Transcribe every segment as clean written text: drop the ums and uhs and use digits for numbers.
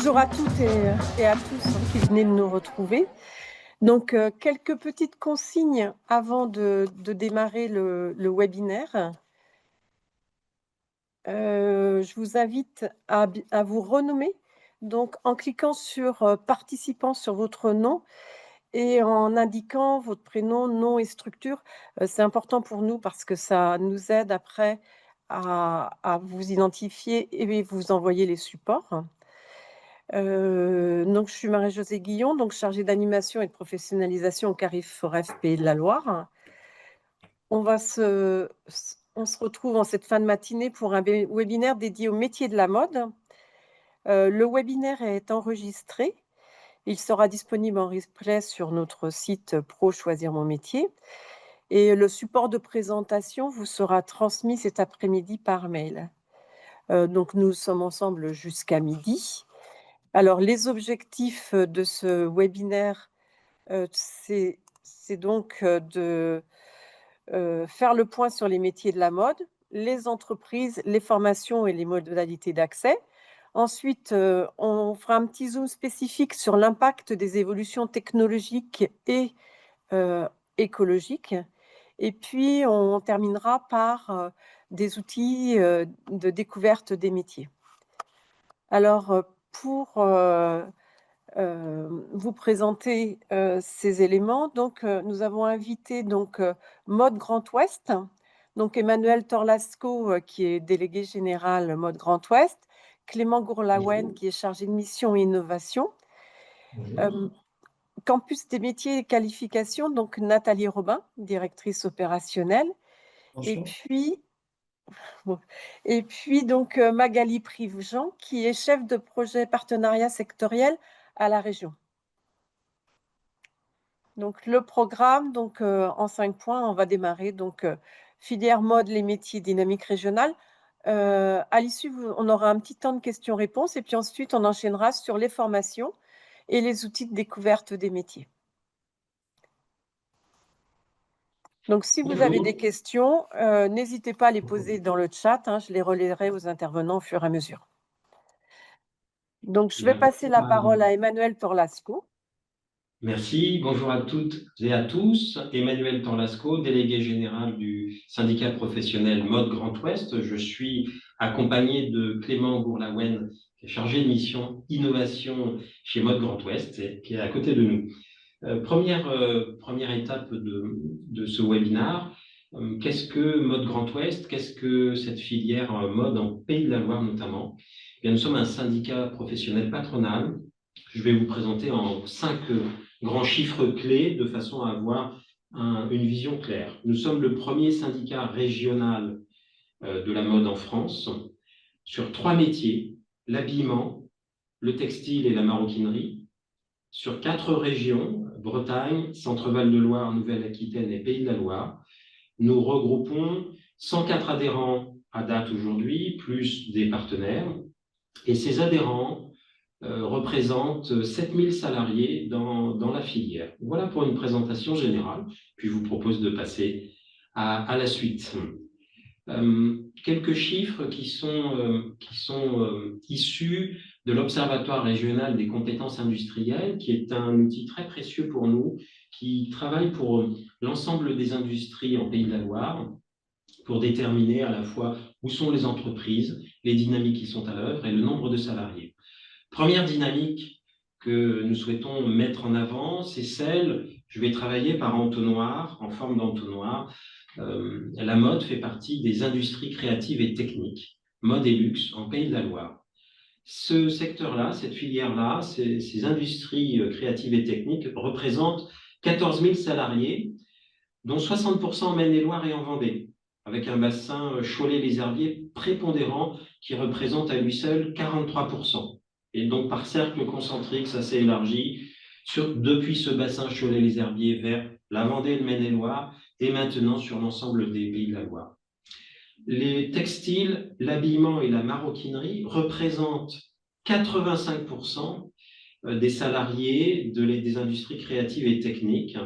Bonjour à toutes et à tous qui venez de nous retrouver. Donc, quelques petites consignes avant de démarrer le webinaire. Je vous invite à vous renommer donc, en cliquant sur participant sur votre nom et en indiquant votre prénom, nom et structure. C'est important pour nous parce que ça nous aide après à vous identifier et vous envoyer les supports. Donc je suis Marie-Josée Guillon, donc chargée d'animation et de professionnalisation au Carrefour Forest Pays de la Loire. On se retrouve en cette fin de matinée pour un webinaire dédié au métier de la mode. Le webinaire est enregistré. Il sera disponible en replay sur notre site Pro Choisir mon métier. Et le support de présentation vous sera transmis cet après-midi par mail. Donc nous sommes ensemble jusqu'à midi. Alors, les objectifs de ce webinaire, c'est donc de faire le point sur les métiers de la mode, les entreprises, les formations et les modalités d'accès. Ensuite, on fera un petit zoom spécifique sur l'impact des évolutions technologiques et écologiques. Et puis, on terminera par des outils de découverte des métiers. Alors, pour vous présenter ces éléments. Donc, nous avons invité Mode Grand Ouest, donc Emmanuel Torlasco, qui est délégué général Mode Grand Ouest, Clément Gourlaouen, qui est chargé de mission et innovation, Campus des métiers et qualifications, donc Nathalie Robin, directrice opérationnelle, et puis donc Magali Prigent, qui est chef de projet partenariat sectoriel à la région. Donc, le programme, en 5 points, on va démarrer. Donc, filière mode, les métiers dynamiques régionales. À l'issue, on aura un petit temps de questions-réponses et puis ensuite, on enchaînera sur les formations et les outils de découverte des métiers. Donc, si vous avez des questions, n'hésitez pas à les poser dans le chat. Je les relayerai aux intervenants au fur et à mesure. Donc, je vais passer la parole à Emmanuel Torlasco. Merci, bonjour à toutes et à tous. Emmanuel Torlasco, délégué général du syndicat professionnel Mode Grand Ouest. Je suis accompagné de Clément Gourlaouen, qui est chargé de mission innovation chez Mode Grand Ouest, qui est à côté de nous. Première étape de ce webinaire, qu'est-ce que Mode Grand Ouest? Qu'est-ce que cette filière mode en Pays de la Loire notamment? Eh bien, nous sommes un syndicat professionnel patronal. Je vais vous présenter en 5 grands chiffres clés de façon à avoir une vision claire. Nous sommes le premier syndicat régional de la mode en France sur 3 métiers, l'habillement, le textile et la maroquinerie, sur 4 régions, Bretagne, Centre-Val de Loire, Nouvelle-Aquitaine et Pays de la Loire. Nous regroupons 104 adhérents à date aujourd'hui, plus des partenaires. Et ces adhérents représente 7000 salariés dans la filière. Voilà pour une présentation générale, puis je vous propose de passer à la suite. Quelques chiffres qui sont issus de l'Observatoire régional des compétences industrielles, qui est un outil très précieux pour nous, qui travaille pour l'ensemble des industries en Pays de la Loire, pour déterminer à la fois où sont les entreprises, les dynamiques qui sont à l'œuvre et le nombre de salariés. Première dynamique que nous souhaitons mettre en avant, c'est celle, je vais travailler par entonnoir, en forme d'entonnoir. La mode fait partie des industries créatives et techniques, mode et luxe, en Pays de la Loire. Ce secteur-là, cette filière-là, ces industries créatives et techniques représentent 14 000 salariés, dont 60% en Maine-et-Loire et en Vendée, avec un bassin Cholet-les-Herbiers prépondérant qui représente à lui seul 43%. Et donc, par cercle concentrique, ça s'est élargi depuis ce bassin Cholet-les-Herbiers vers la Vendée et le Maine-et-Loire, et maintenant sur l'ensemble des Pays de la Loire. Les textiles, l'habillement et la maroquinerie représentent 85% des salariés des industries créatives et techniques,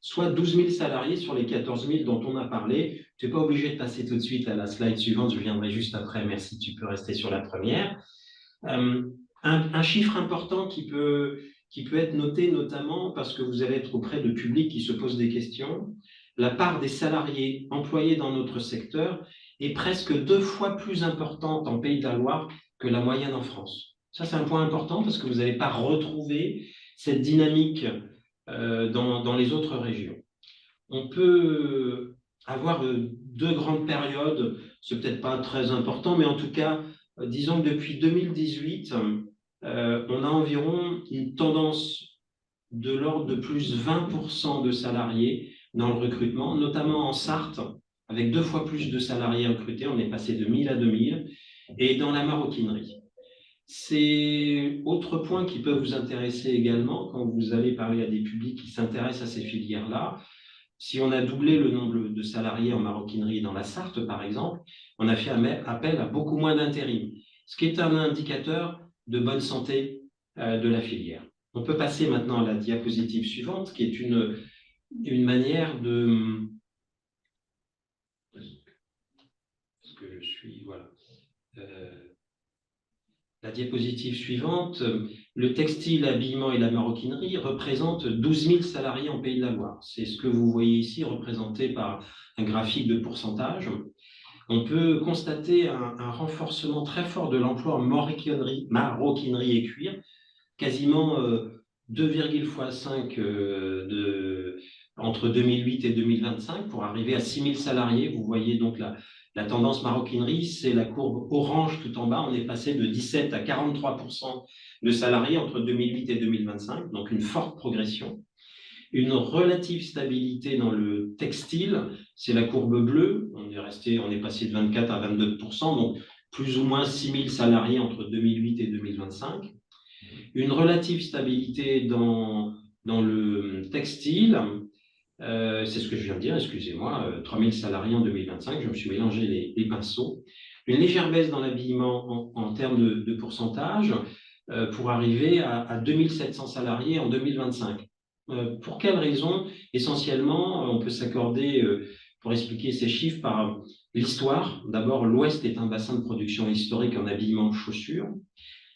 soit 12 000 salariés sur les 14 000 dont on a parlé. Tu n'es pas obligé de passer tout de suite à la slide suivante, je viendrai juste après. Merci, tu peux rester sur la première. Un chiffre important qui peut être noté, notamment parce que vous allez être auprès de publics qui se posent des questions, la part des salariés employés dans notre secteur est presque 2 fois plus importante en Pays de la Loire que la moyenne en France. Ça, c'est un point important parce que vous n'allez pas retrouver cette dynamique dans les autres régions. On peut avoir 2 grandes périodes, c'est peut-être pas très important, mais en tout cas, disons que depuis 2018, on a environ une tendance de l'ordre de plus 20% de salariés dans le recrutement, notamment en Sarthe, avec 2 fois plus de salariés recrutés, on est passé de 1000 à 2000, et dans la maroquinerie. C'est autre point qui peut vous intéresser également quand vous allez parler à des publics qui s'intéressent à ces filières-là. Si on a doublé le nombre de salariés en maroquinerie dans la Sarthe, par exemple, on a fait appel à beaucoup moins d'intérim, ce qui est un indicateur de bonne santé de la filière. On peut passer maintenant à la diapositive suivante, qui est une manière de... Est-ce que je suis... Voilà. La diapositive suivante, le textile, l'habillement et la maroquinerie représentent 12 000 salariés en Pays de la Loire. C'est ce que vous voyez ici, représenté par un graphique de pourcentage. On peut constater un renforcement très fort de l'emploi en maroquinerie et cuir, quasiment 2,5 entre 2008 et 2025 pour arriver à 6 000 salariés. Vous voyez donc la tendance maroquinerie, c'est la courbe orange tout en bas. On est passé de 17 à 43% de salariés entre 2008 et 2025, donc une forte progression. Une relative stabilité dans le textile, c'est la courbe bleue. On est passé de 24 à 22%, donc plus ou moins 6 000 salariés entre 2008 et 2025. Une relative stabilité dans le textile, c'est ce que je viens de dire, excusez-moi, 3 000 salariés en 2025, je me suis mélangé les pinceaux. Une légère baisse dans l'habillement en termes de pourcentage pour arriver à 2 700 salariés en 2025. Pour quelles raisons? Essentiellement, on peut s'accorder pour expliquer ces chiffres par l'histoire. D'abord, l'Ouest est un bassin de production historique en habillement chaussures.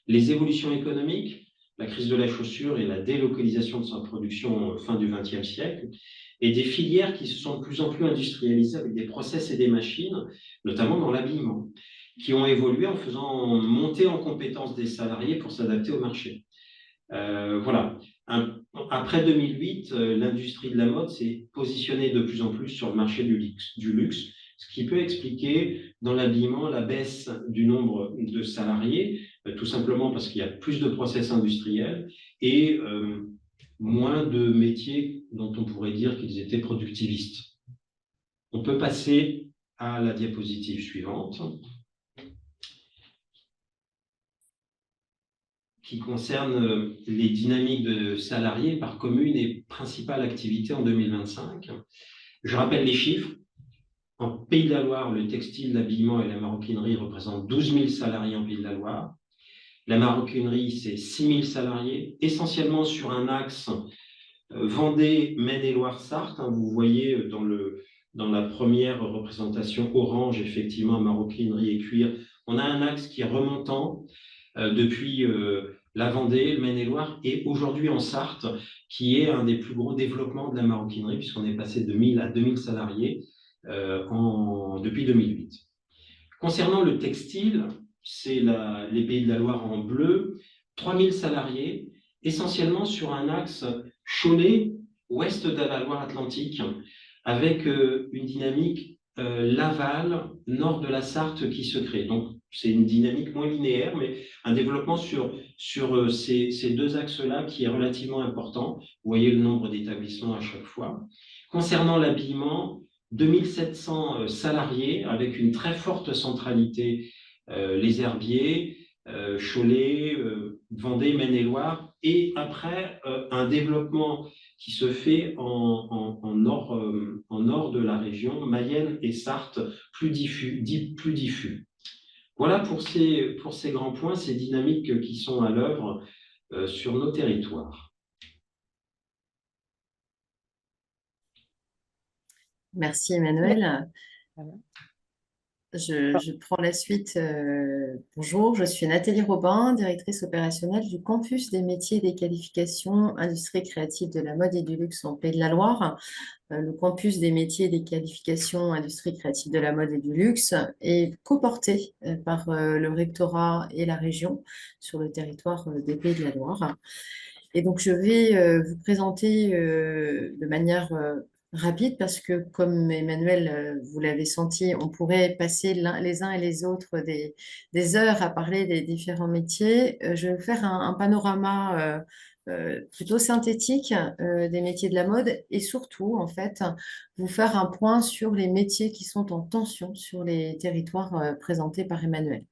Les évolutions économiques, la crise de la chaussure et la délocalisation de sa production fin du XXe siècle, et des filières qui se sont de plus en plus industrialisées avec des process et des machines, notamment dans l'habillement, qui ont évolué en faisant monter en compétence des salariés pour s'adapter au marché. Voilà. Après 2008, l'industrie de la mode s'est positionnée de plus en plus sur le marché du luxe, ce qui peut expliquer dans l'habillement la baisse du nombre de salariés, tout simplement parce qu'il y a plus de process industriels et moins de métiers dont on pourrait dire qu'ils étaient productivistes. On peut passer à la diapositive suivante, qui concerne les dynamiques de salariés par commune et principale activité en 2025. Je rappelle les chiffres. En Pays de la Loire, le textile, l'habillement et la maroquinerie représentent 12 000 salariés en Pays de la Loire. La maroquinerie, c'est 6 000 salariés, essentiellement sur un axe Vendée, Maine-et-Loire, Sarthe. Vous voyez dans la première représentation orange, effectivement, maroquinerie et cuir, on a un axe qui est remontant depuis la Vendée, le Maine-et-Loire et aujourd'hui en Sarthe, qui est un des plus gros développements de la maroquinerie, puisqu'on est passé de 1000 à 2000 salariés depuis 2008. Concernant le textile, c'est les Pays de la Loire en bleu, 3000 salariés, essentiellement sur un axe Cholet, ouest de la Loire-Atlantique, avec une dynamique Laval, nord de la Sarthe qui se crée. Donc, c'est une dynamique moins linéaire, mais un développement sur ces 2 axes-là qui est relativement important. Vous voyez le nombre d'établissements à chaque fois. Concernant l'habillement, 2700 salariés avec une très forte centralité, les Herbiers, Cholet, Vendée, Maine-et-Loire, et après un développement qui se fait en nord de la région, Mayenne et Sarthe, plus diffus. Voilà pour ces grands points, ces dynamiques qui sont à l'œuvre sur nos territoires. Merci Emmanuel. Voilà. Je prends la suite. Bonjour, je suis Nathalie Robin, directrice opérationnelle du campus des métiers et des qualifications industrie créative de la mode et du luxe en Pays de la Loire. Le campus des métiers et des qualifications industrie créative de la mode et du luxe est coporté par le rectorat et la région sur le territoire des Pays de la Loire. Et donc, je vais vous présenter de manière rapide parce que, comme Emmanuel, vous l'avez senti, on pourrait passer les uns et les autres des heures à parler des différents métiers. Je vais vous faire un panorama plutôt synthétique des métiers de la mode et surtout, en fait, vous faire un point sur les métiers qui sont en tension sur les territoires présentés par Emmanuel.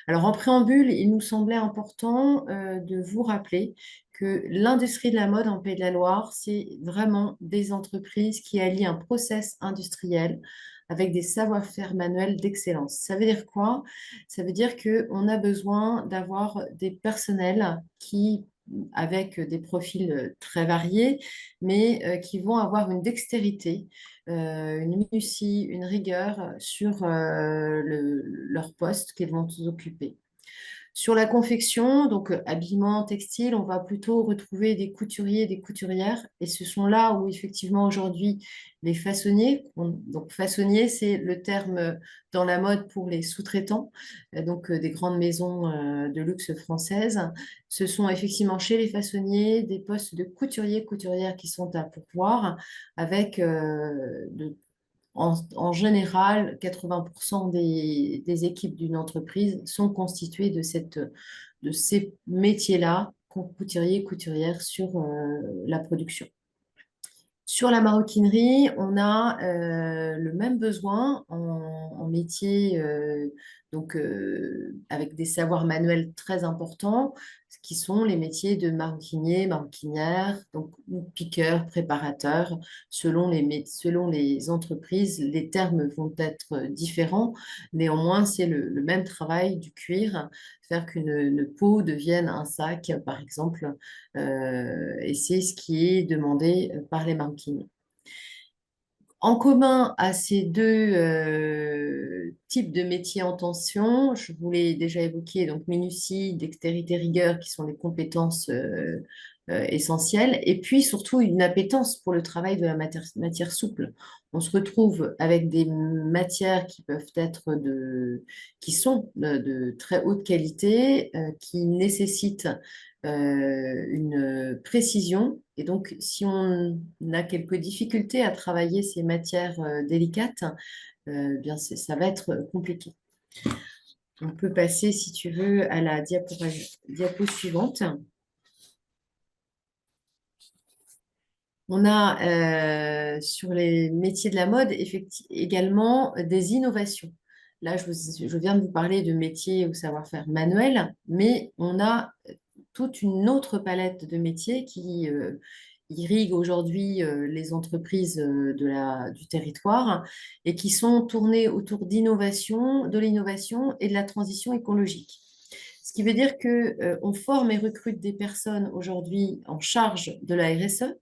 Alors, en préambule, il nous semblait important de vous rappeler que l'industrie de la mode en Pays de la Loire, c'est vraiment des entreprises qui allient un process industriel avec des savoir-faire manuels d'excellence. Ça veut dire quoi? Ça veut dire qu'on a besoin d'avoir des personnels qui, avec des profils très variés, mais qui vont avoir une dextérité, une minutie, une rigueur sur leur poste qu'ils vont occuper. Sur la confection, donc habillement, textile, on va plutôt retrouver des couturiers et des couturières. Et ce sont là où effectivement aujourd'hui les façonniers, donc façonnier, c'est le terme dans la mode pour les sous-traitants, donc des grandes maisons de luxe françaises. Ce sont effectivement chez les façonniers des postes de couturiers, couturières qui sont à pourvoir avec en général, 80% des équipes d'une entreprise sont constituées de ces métiers-là, couturiers, couturières, sur la production. Sur la maroquinerie, on a le même besoin en métier, avec des savoirs manuels très importants, ce qui sont les métiers de maroquinier, maroquinière, donc, ou piqueur, préparateur. Selon les entreprises, les termes vont être différents. Néanmoins, c'est le même travail du cuir, faire qu'une peau devienne un sac, par exemple, et c'est ce qui est demandé par les maroquiniers. En commun à ces deux types de métiers en tension, je vous l'ai déjà évoqué, donc minutie, dextérité, rigueur, qui sont les compétences essentielles, et puis surtout une appétence pour le travail de la matière souple. On se retrouve avec des matières qui peuvent être qui sont de très haute qualité, qui nécessitent une précision. Et donc, si on a quelques difficultés à travailler ces matières délicates, bien ça va être compliqué. On peut passer, si tu veux, à la diapo suivante. On a sur les métiers de la mode également des innovations. Là, je viens de vous parler de métiers au savoir-faire manuel, mais on a toute une autre palette de métiers qui irrigue aujourd'hui les entreprises du territoire et qui sont tournés autour d'innovation, de l'innovation et de la transition écologique. Ce qui veut dire qu'on forme et recrute des personnes aujourd'hui en charge de la RSE,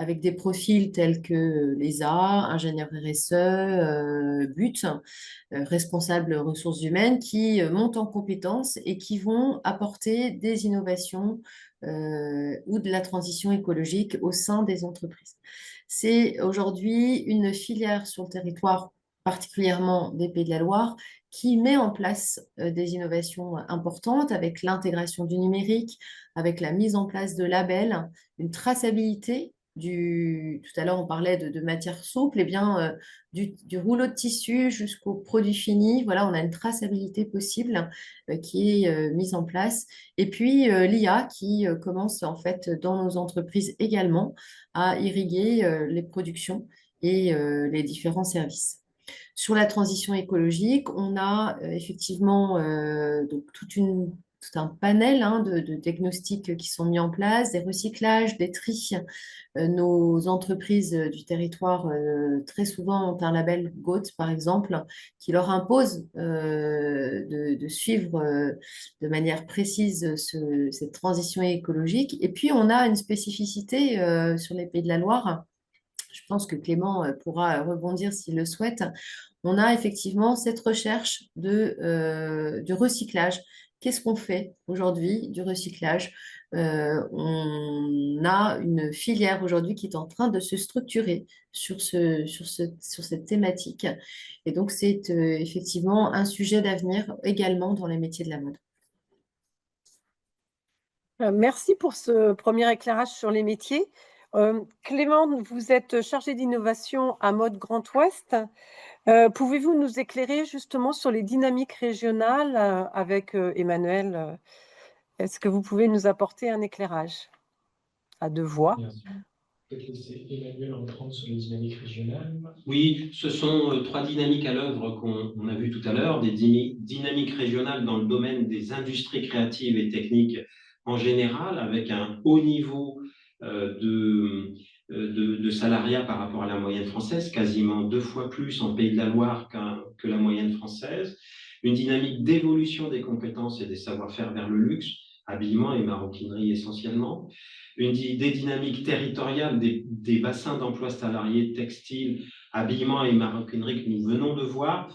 avec des profils tels que les A, ingénieurs RSE, BUT, responsables ressources humaines, qui montent en compétences et qui vont apporter des innovations ou de la transition écologique au sein des entreprises. C'est aujourd'hui une filière sur le territoire, particulièrement des Pays de la Loire, qui met en place des innovations importantes avec l'intégration du numérique, avec la mise en place de labels, une traçabilité tout à l'heure on parlait de matière souple, et bien du rouleau de tissu jusqu'au produit fini, voilà, on a une traçabilité possible qui est mise en place. Et puis l'IA qui commence en fait dans nos entreprises également à irriguer les productions et les différents services. Sur la transition écologique, on a effectivement donc tout un panel de diagnostics qui sont mis en place, des recyclages, des tris. Nos entreprises du territoire, très souvent, ont un label GOAT, par exemple, qui leur impose de suivre de manière précise cette transition écologique. Et puis, on a une spécificité sur les Pays de la Loire. Je pense que Clément pourra rebondir s'il le souhaite. on a effectivement cette recherche du recyclage. Qu'est-ce qu'on fait aujourd'hui du recyclage? On a une filière aujourd'hui qui est en train de se structurer sur cette thématique. Et donc, c'est effectivement un sujet d'avenir également dans les métiers de la mode. Merci pour ce premier éclairage sur les métiers. Clément, vous êtes chargé d'innovation à Mode Grand Ouest. Pouvez-vous nous éclairer justement sur les dynamiques régionales avec Emmanuel? Est-ce que vous pouvez nous apporter un éclairage à deux voix? Bien sûr. Peut-être laisser Emmanuel reprendre sur les dynamiques régionales. Oui, ce sont trois dynamiques à l'œuvre qu'on a vues tout à l'heure, des dynamiques régionales dans le domaine des industries créatives et techniques en général, avec un haut niveau de salariat par rapport à la moyenne française, quasiment 2 fois plus en Pays de la Loire que la moyenne française, une dynamique d'évolution des compétences et des savoir-faire vers le luxe, habillement et maroquinerie essentiellement, des dynamiques territoriales des bassins d'emploi salariés textiles, habillement et maroquinerie que nous venons de voir,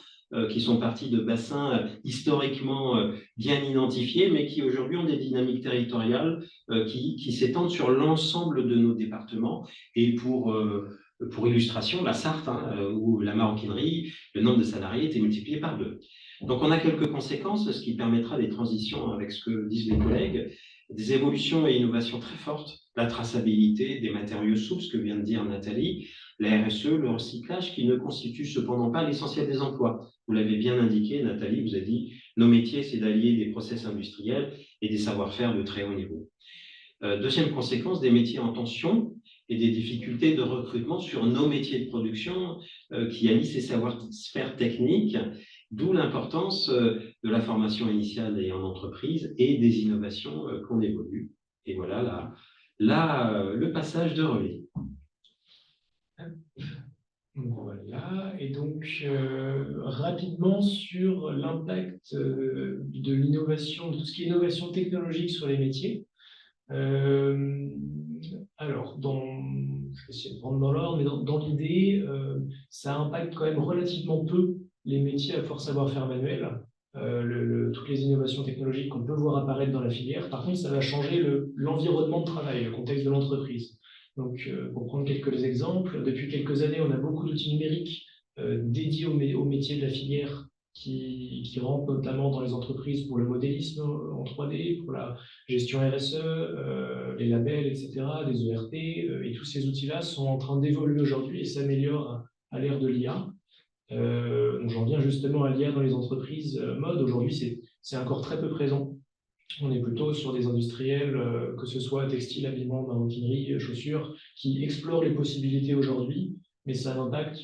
qui sont partis de bassins historiquement bien identifiés, mais qui aujourd'hui ont des dynamiques territoriales qui s'étendent sur l'ensemble de nos départements. Et pour illustration, la Sarthe, où la maroquinerie, le nombre de salariés était multiplié par 2. Donc on a quelques conséquences, ce qui permettra des transitions avec ce que disent les collègues, des évolutions et innovations très fortes, la traçabilité des matériaux souples, ce que vient de dire Nathalie, la RSE, le recyclage, qui ne constitue cependant pas l'essentiel des emplois. Vous l'avez bien indiqué, Nathalie, vous avez dit, nos métiers, c'est d'allier des process industriels et des savoir-faire de très haut niveau. Deuxième conséquence, des métiers en tension et des difficultés de recrutement sur nos métiers de production qui allient ces savoir-faire techniques, d'où l'importance de la formation initiale et en entreprise et des innovations qu'on évolue. Et voilà le passage de relais. Voilà, et donc rapidement sur l'impact de l'innovation, de tout ce qui est innovation technologique sur les métiers. Alors, je vais essayer de prendre dans l'ordre, mais dans l'idée, ça impacte quand même relativement peu les métiers à fort savoir-faire manuel, toutes les innovations technologiques qu'on peut voir apparaître dans la filière. Par contre, ça va changer l'environnement de travail, le contexte de l'entreprise. Donc, pour prendre quelques exemples, depuis quelques années, on a beaucoup d'outils numériques dédiés aux métiers de la filière qui rentrent notamment dans les entreprises pour le modélisme en 3D, pour la gestion RSE, les labels, etc., des ERP, et tous ces outils-là sont en train d'évoluer aujourd'hui et s'améliorent à l'ère de l'IA. Donc j'en viens justement à l'IA dans les entreprises mode. Aujourd'hui, c'est encore très peu présent. On est plutôt sur des industriels, que ce soit textile, habillement, maroquinerie, chaussures, qui explorent les possibilités aujourd'hui, mais ça n'impacte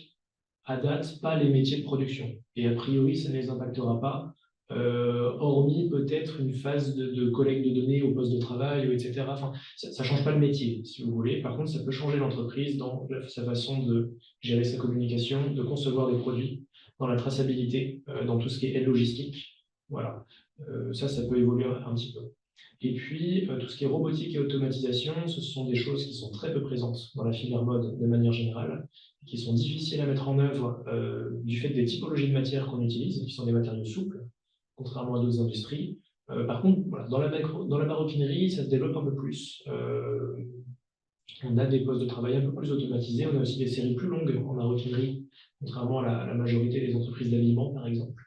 à date pas les métiers de production. Et a priori, ça ne les impactera pas, hormis peut-être une phase de collecte de données au poste de travail, etc. Enfin, ça ne change pas le métier, si vous voulez. Par contre, ça peut changer l'entreprise dans sa façon de gérer sa communication, de concevoir des produits, dans la traçabilité, dans tout ce qui est aide logistique. Voilà. Ça peut évoluer un petit peu. Et puis, tout ce qui est robotique et automatisation, ce sont des choses qui sont très peu présentes dans la filière mode de manière générale, qui sont difficiles à mettre en œuvre du fait des typologies de matières qu'on utilise, qui sont des matériaux souples, contrairement à d'autres industries. Par contre, voilà, dans la maroquinerie, ça se développe un peu plus. On a des postes de travail un peu plus automatisés. On a aussi des séries plus longues en maroquinerie, contrairement à la majorité des entreprises d'habillement, par exemple.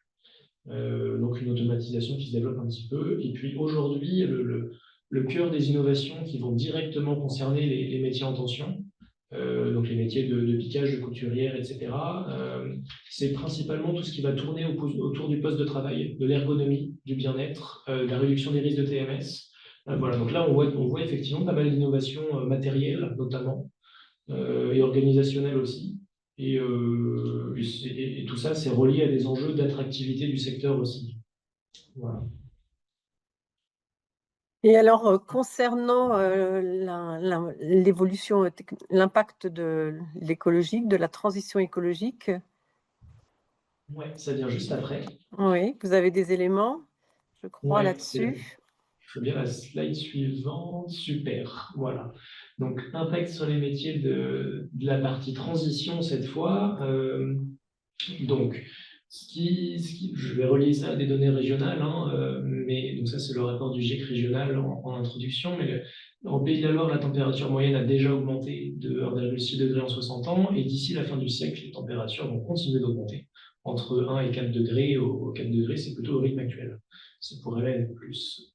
Donc une automatisation qui se développe un petit peu. Et puis aujourd'hui, le cœur des innovations qui vont directement concerner les métiers en tension, donc les métiers de piquage, de couturière, etc., c'est principalement tout ce qui va tourner autour du poste de travail, de l'ergonomie, du bien-être, de la réduction des risques de TMS. Voilà, donc là, on voit effectivement pas mal d'innovations matérielles, notamment, et organisationnelles aussi. Et tout ça, c'est relié à des enjeux d'attractivité du secteur aussi. Voilà. Et alors, concernant l'évolution, l'impact de l'écologique, de la transition écologique, Ouais, ça vient juste après. oui, vous avez des éléments, je crois, Ouais, là-dessus. je veux bien la slide suivante. Super, voilà. Donc, impact sur les métiers de la partie transition cette fois. Donc, je vais relier ça à des données régionales, mais donc ça c'est le rapport du GIEC régional en introduction, mais en Pays de la Loire, la température moyenne a déjà augmenté de 1,6 degré en 60 ans, et d'ici la fin du siècle, les températures vont continuer d'augmenter. Entre 1 et 4 degrés, au 4 degrés, c'est plutôt au rythme actuel. Ça pourrait aller plus.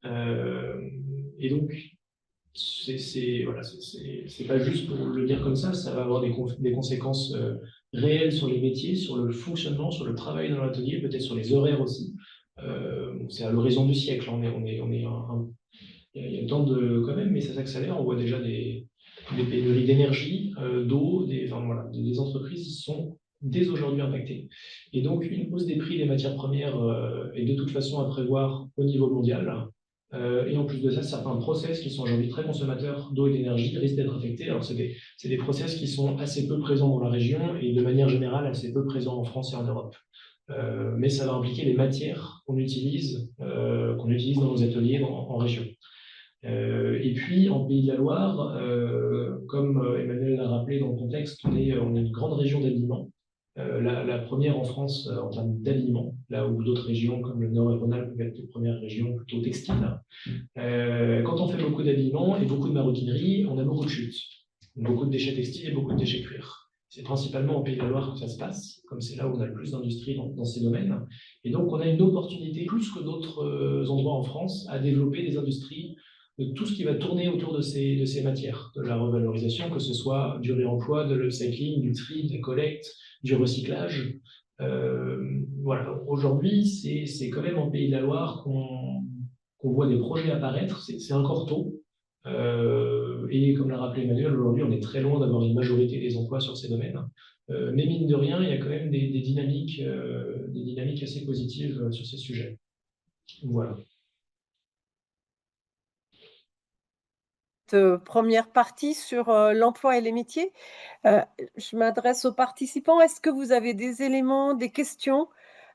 Et donc, voilà, c'est pas juste pour le dire comme ça va avoir des conséquences réelles sur les métiers, sur le fonctionnement, sur le travail dans l'atelier, peut-être sur les horaires aussi. C'est à l'horizon du siècle, il y a le temps quand même, mais ça s'accélère. On voit déjà des pénuries d'énergie, d'eau, enfin, voilà, des entreprises sont dès aujourd'hui impactées. Et donc, une hausse des prix des matières premières est de toute façon à prévoir au niveau mondial. Et en plus de ça, certains process qui sont aujourd'hui très consommateurs d'eau et d'énergie risquent d'être affectés. Alors, c'est des process qui sont assez peu présents dans la région et de manière générale assez peu présents en France et en Europe. Mais ça va impliquer les matières qu'on utilise dans nos ateliers en région. Et puis, en Pays de la Loire, comme Emmanuel l'a rappelé dans le contexte, on est une grande région d'aliments, la première en France en termes d'aliments, là où d'autres régions comme le Nord et Rhône-Alpes peuvent être les premières régions plutôt textiles. Quand on fait beaucoup d'aliments et beaucoup de maroquinerie, on a beaucoup de chutes, beaucoup de déchets textiles et beaucoup de déchets cuirs. C'est principalement au Pays de la Loire que ça se passe, comme c'est là où on a le plus d'industrie dans ces domaines. Et donc, on a une opportunité, plus que d'autres endroits en France, à développer des industries de tout ce qui va tourner autour de ces matières, de la revalorisation, que ce soit du réemploi, de l'upcycling, du tri, de la collecte, du recyclage. Voilà. Aujourd'hui, c'est quand même en Pays de la Loire qu'on voit des projets apparaître. C'est encore tôt. Et comme l'a rappelé Emmanuel, aujourd'hui, on est très loin d'avoir une majorité des emplois sur ces domaines. Mais mine de rien, il y a quand même des dynamiques assez positives sur ces sujets. Voilà. Première partie sur l'emploi et les métiers. Je m'adresse aux participants. Est-ce que vous avez des éléments, des questions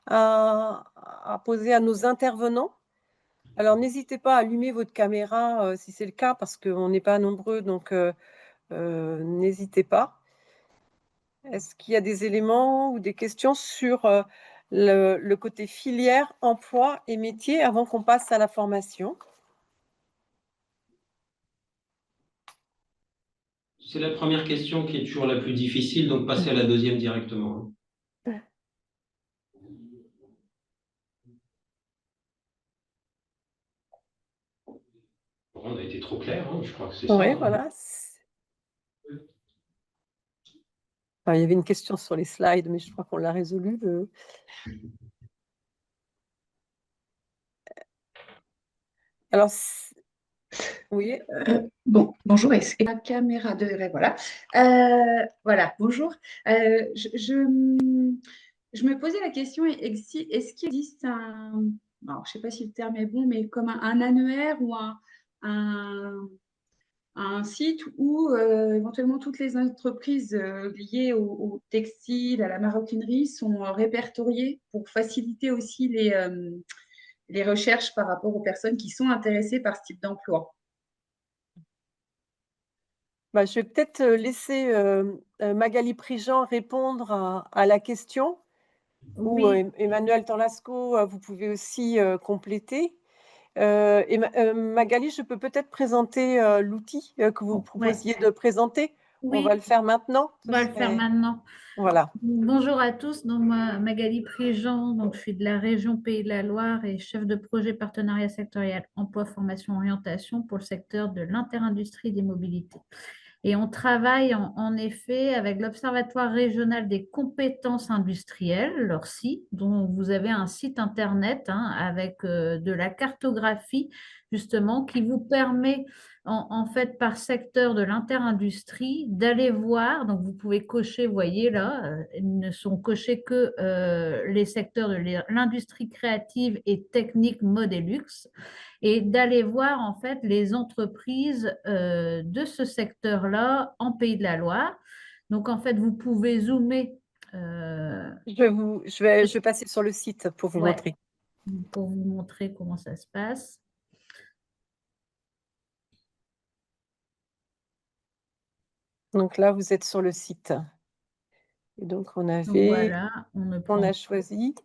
à poser à nos intervenants? Alors, n'hésitez pas à allumer votre caméra si c'est le cas, parce qu'on n'est pas nombreux, donc n'hésitez pas. Est-ce qu'il y a des éléments ou des questions sur le côté filière, emploi et métier avant qu'on passe à la formation? C'est la première question qui est toujours la plus difficile, donc passez à la deuxième directement. On a été trop clair, je crois que c'est ça. Oui, voilà. Enfin, il y avait une question sur les slides, mais je crois qu'on l'a résolue. Alors, oui. Bon, bonjour, est-ce que la caméra devrait, voilà. Voilà, bonjour. Je me posais la question, est-ce qu'il existe alors, je ne sais pas si le terme est bon, mais comme un annuaire ou un site où éventuellement toutes les entreprises liées au textile, à la maroquinerie sont répertoriées pour faciliter aussi les recherches par rapport aux personnes qui sont intéressées par ce type d'emploi. Bah, je vais peut-être laisser Magali Prigent répondre à la question. Ou Oui. Emmanuel Tanlasco, vous pouvez aussi compléter. Magali, je peux peut-être présenter l'outil que vous proposiez de présenter. Oui. On va le faire maintenant. On va le faire maintenant. Voilà. Bonjour à tous, donc moi, Magali Prigent, donc je suis de la région Pays de la Loire et chef de projet partenariat sectoriel emploi, formation, orientation pour le secteur de l'interindustrie des mobilités. Et on travaille en effet avec l'Observatoire régional des compétences industrielles, l'ORCI, dont vous avez un site internet avec de la cartographie justement qui vous permet en fait par secteur de l'interindustrie d'aller voir. Donc vous pouvez cocher, vous voyez là, ils ne sont cochés que les secteurs de l'industrie créative et technique mode et luxe, et d'aller voir en fait les entreprises de ce secteur-là en Pays de la Loire. Donc en fait, vous pouvez zoomer. Je vais passer sur le site pour vous montrer. Pour vous montrer comment ça se passe. Donc là, vous êtes sur le site. Et donc, Donc voilà, on ne on prend. a choisi.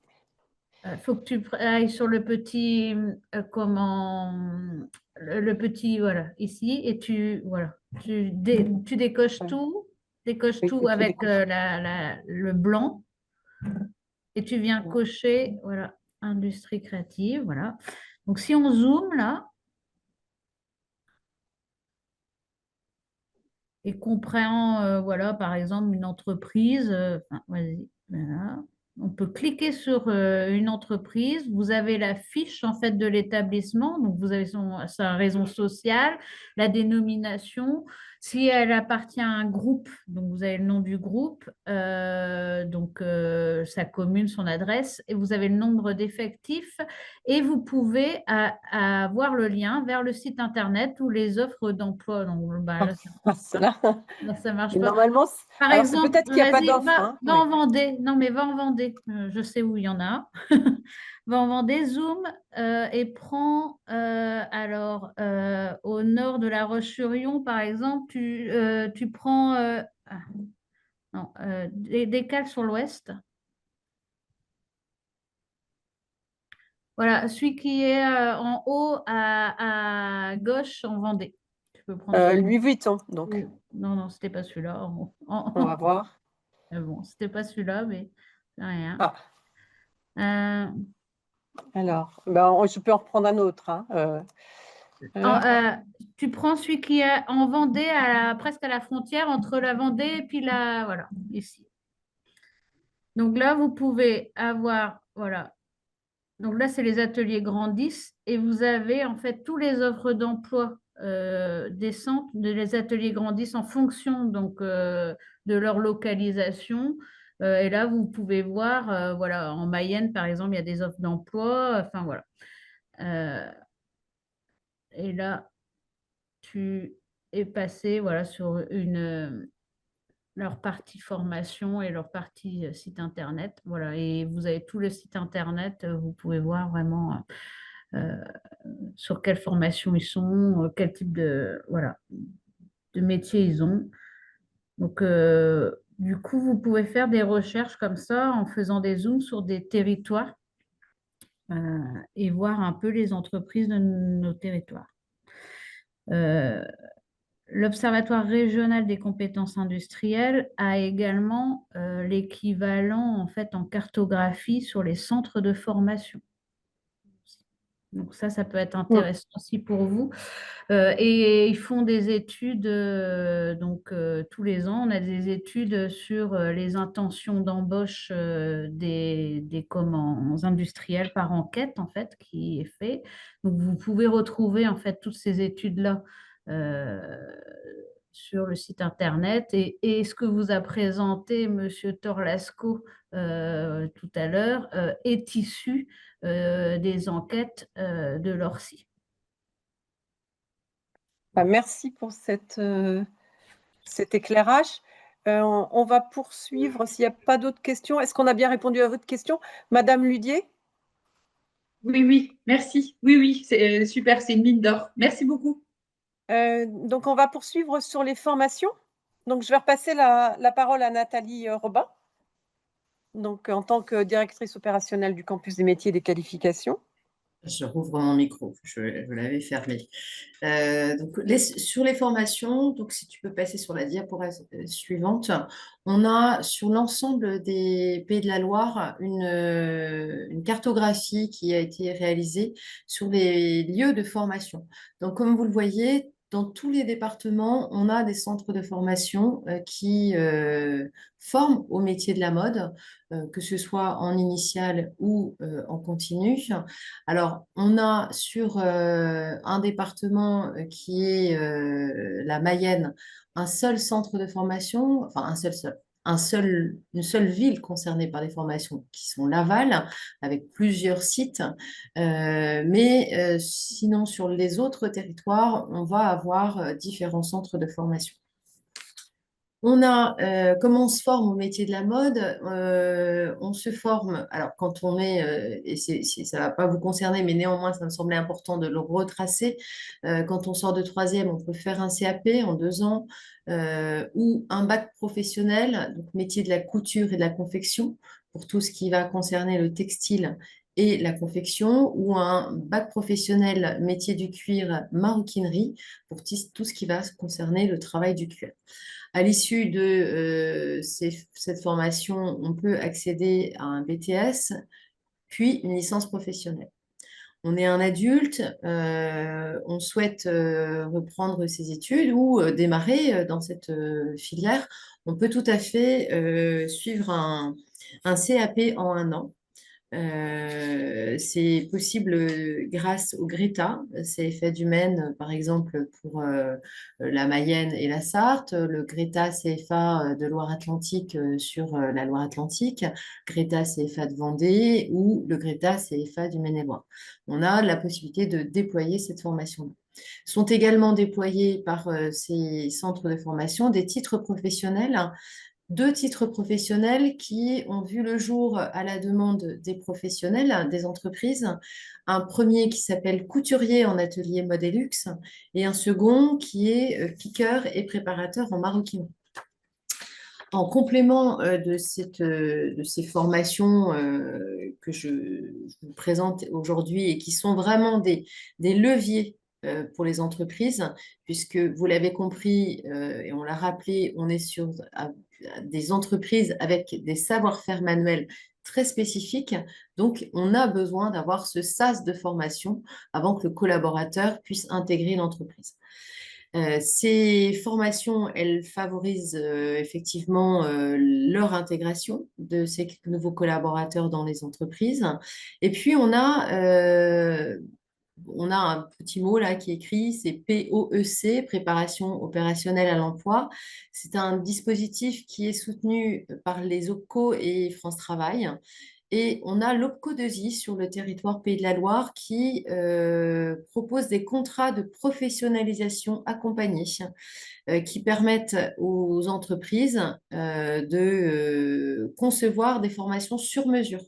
Il faut que tu ailles sur le petit, le petit, voilà, ici, et voilà, tu décoches Ouais. décoches Oui, il faut tout tout avec décocher. le blanc, et tu viens Ouais. cocher, voilà, industrie créative, voilà. Donc si on zoome là, et qu'on prend, voilà, par exemple, une entreprise, enfin, vas-y, voilà. On peut cliquer sur une entreprise. Vous avez la fiche en fait de l'établissement. Donc, vous avez sa raison sociale, la dénomination. Si elle appartient à un groupe, donc vous avez le nom du groupe, donc sa commune, son adresse, et vous avez le nombre d'effectifs. Et vous pouvez avoir le lien vers le site internet ou les offres d'emploi. Donc, bah, là, Ah, c'est là. là, ça marche Mais pas. normalement, Par alors c'est exemple, peut-être qu'il n'y a pas vas-y, d'offre. Hein. va Oui. en Vendée. Non, mais va en Vendée. Je sais où il y en a. Va en Vendée, zoom et prends, alors, au nord de La Roche-sur-Yon, par exemple, tu prends, non, décale sur l'ouest. Voilà, celui qui est en haut à gauche en Vendée. Tu peux prendre celui-là. Louis Vuitton, donc. Non, non, c'était pas celui-là. On va voir. Mais bon, c'était pas celui-là, mais c'est rien. Ah, Euh, alors, ben, je peux en reprendre un autre. Hein. en- Alors, euh, tu prends celui qui est en Vendée, presque à la frontière entre la Vendée et puis la. Voilà, ici. Donc là, vous pouvez avoir. Voilà. Donc là, c'est les ateliers grandissent et vous avez en fait tous les offres d'emploi des centres, les ateliers grandissent en fonction donc de leur localisation. Et là, vous pouvez voir, voilà, en Mayenne, par exemple, il y a des offres d'emploi. Enfin, voilà. Euh, et là, tu es passé voilà, sur leur partie formation et leur partie site internet. Voilà, et vous avez tout le site internet, vous pouvez voir vraiment euh, sur quelle formation ils sont, quel type voilà, de métier ils ont. Donc, du coup, vous pouvez faire des recherches comme ça en faisant des zooms sur des territoires et voir un peu les entreprises de nos territoires. L'Observatoire régional des compétences industrielles a également l'équivalent en fait en cartographie sur les centres de formation. Donc ça peut être intéressant aussi pour vous. Et ils font des études, donc tous les ans, on a des études sur les intentions d'embauche des industriels par enquête, en fait, qui est fait. Donc vous pouvez retrouver, en fait, toutes ces études-là sur le site Internet. Et ce que vous a présenté M. Torlasco tout à l'heure est issu des enquêtes de l'ORCI. bah, merci pour cet éclairage. On va poursuivre s'il n'y a pas d'autres questions. Est-ce qu'on a bien répondu à votre question, Madame Ludier? Oui, oui, merci. Oui, oui, c'est super, c'est une mine d'or. Merci beaucoup. Donc, on va poursuivre sur les formations. Donc, je vais repasser la parole à Nathalie Robin, donc, en tant que directrice opérationnelle du campus des métiers et des qualifications. Je rouvre mon micro, je l'avais fermé. Donc, sur les formations, donc si tu peux passer sur la diaporama suivante, on a sur l'ensemble des Pays de la Loire une cartographie qui a été réalisée sur les lieux de formation. Donc, comme vous le voyez, dans tous les départements, on a des centres de formation qui forment au métier de la mode, que ce soit en initial ou en continu. Alors, on a sur un département qui est la Mayenne, un seul centre de formation, enfin une seule ville concernée par des formations qui sont Laval, avec plusieurs sites. Mais sinon, sur les autres territoires, on va avoir différents centres de formation. Comment on se forme au métier de la mode? On se forme, alors quand on est, et ça ne va pas vous concerner, mais néanmoins, ça me semblait important de le retracer. Quand on sort de troisième, on peut faire un CAP en 2 ans ou un bac professionnel, donc métier de la couture et de la confection, pour tout ce qui va concerner le textile et la confection, ou un bac professionnel métier du cuir, maroquinerie, pour tout ce qui va concerner le travail du cuir. À l'issue de cette formation, on peut accéder à un BTS, puis une licence professionnelle. On est un adulte, on souhaite reprendre ses études ou démarrer dans cette filière. On peut tout à fait suivre un CAP en 1 an. C'est possible grâce au Greta, CFA du Maine, par exemple, pour la Mayenne et la Sarthe, le Greta CFA de Loire-Atlantique sur la Loire-Atlantique, Greta CFA de Vendée ou le Greta CFA du Maine-et-Loire. On a la possibilité de déployer cette formation. Sont également déployés par ces centres de formation des titres professionnels, 2 titres professionnels qui ont vu le jour à la demande des professionnels, des entreprises. Un premier qui s'appelle couturier en atelier mode et luxe et un second qui est piqueur et préparateur en maroquinerie. En complément de ces formations que je vous présente aujourd'hui et qui sont vraiment des leviers pour les entreprises, puisque vous l'avez compris et on l'a rappelé, on est sur des entreprises avec des savoir-faire manuels très spécifiques. Donc, on a besoin d'avoir ce sas de formation avant que le collaborateur puisse intégrer l'entreprise. Ces formations, elles favorisent effectivement leur intégration de ces nouveaux collaborateurs dans les entreprises. Et puis, on a un petit mot là qui est écrit, c'est POEC, Préparation opérationnelle à l'emploi. C'est un dispositif qui est soutenu par les OPCO et France Travail. Et on a l'OPCO2I sur le territoire Pays de la Loire qui propose des contrats de professionnalisation accompagnés qui permettent aux entreprises de concevoir des formations sur mesure,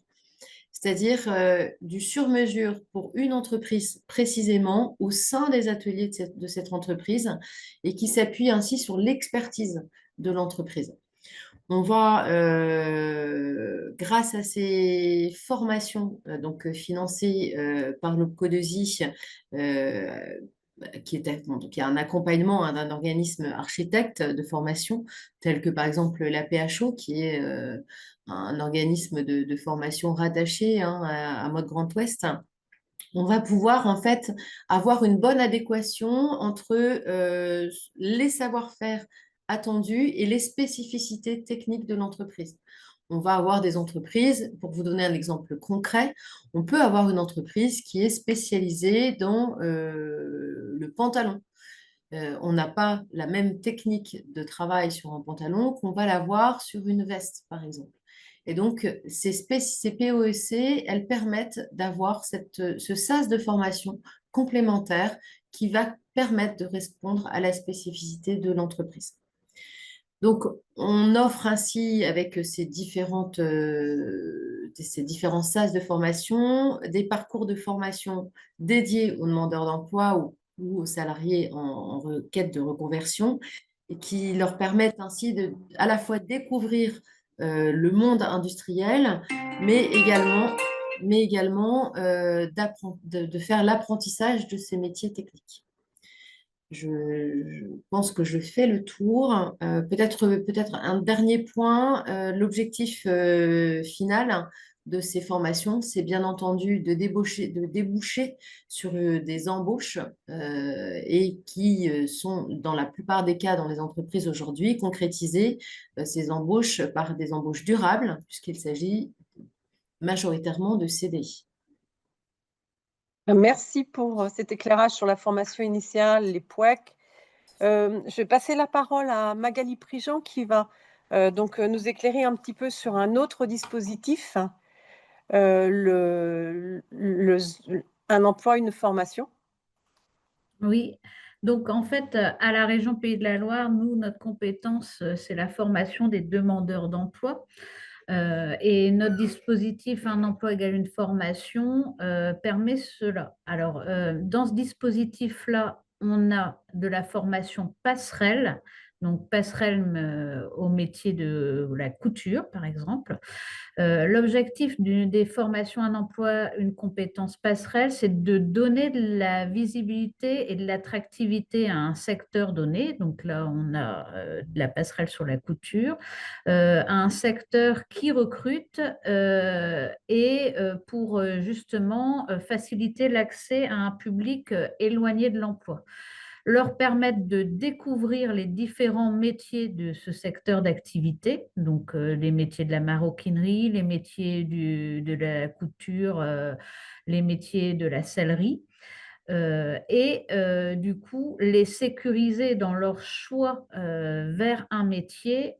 c'est-à-dire du sur-mesure pour une entreprise précisément au sein des ateliers de cette entreprise et qui s'appuie ainsi sur l'expertise de l'entreprise. On va, grâce à ces formations financées par l'OPCO2I, qui est un accompagnement d'un organisme architecte de formation, tel que par exemple l'APHO, qui est un organisme de formation rattaché à Mode Grand Ouest. On va pouvoir en fait avoir une bonne adéquation entre les savoir-faire attendus et les spécificités techniques de l'entreprise. On va avoir des entreprises, pour vous donner un exemple concret, on peut avoir une entreprise qui est spécialisée dans le pantalon. On n'a pas la même technique de travail sur un pantalon qu'on va l'avoir sur une veste, par exemple. Et donc, ces POEC, elles permettent d'avoir ce sas de formation complémentaire qui va permettre de répondre à la spécificité de l'entreprise. Donc, on offre ainsi, avec ces différents sas de formation, des parcours de formation dédiés aux demandeurs d'emploi ou aux salariés en quête de reconversion et qui leur permettent ainsi à la fois découvrir le monde industriel, mais également de faire l'apprentissage de ces métiers techniques. Je pense que je fais le tour. Peut-être un dernier point. L'objectif final de ces formations, c'est bien entendu de déboucher sur des embauches et qui sont, dans la plupart des cas dans les entreprises aujourd'hui, concrétisées, ces embauches par des embauches durables, puisqu'il s'agit majoritairement de CDI. Merci pour cet éclairage sur la formation initiale, les POEC. Je vais passer la parole à Magali Prigent qui va nous éclairer un petit peu sur un autre dispositif, un emploi, une formation. Oui, Donc, en fait, à la région Pays de la Loire, nous, notre compétence, c'est la formation des demandeurs d'emploi. Et notre dispositif Un emploi égale une formation permet cela. Alors, dans ce dispositif-là, on a de la formation passerelle, donc passerelle au métier de la couture, par exemple. L'objectif des formations Un emploi, une compétence passerelle, c'est de donner de la visibilité et de l'attractivité à un secteur donné. Donc là, on a de la passerelle sur la couture, à un secteur qui recrute et pour justement faciliter l'accès à un public éloigné de l'emploi, leur permettre de découvrir les différents métiers de ce secteur d'activité, donc les métiers de la maroquinerie, les métiers de la couture, les métiers de la sellerie, et du coup les sécuriser dans leur choix vers un métier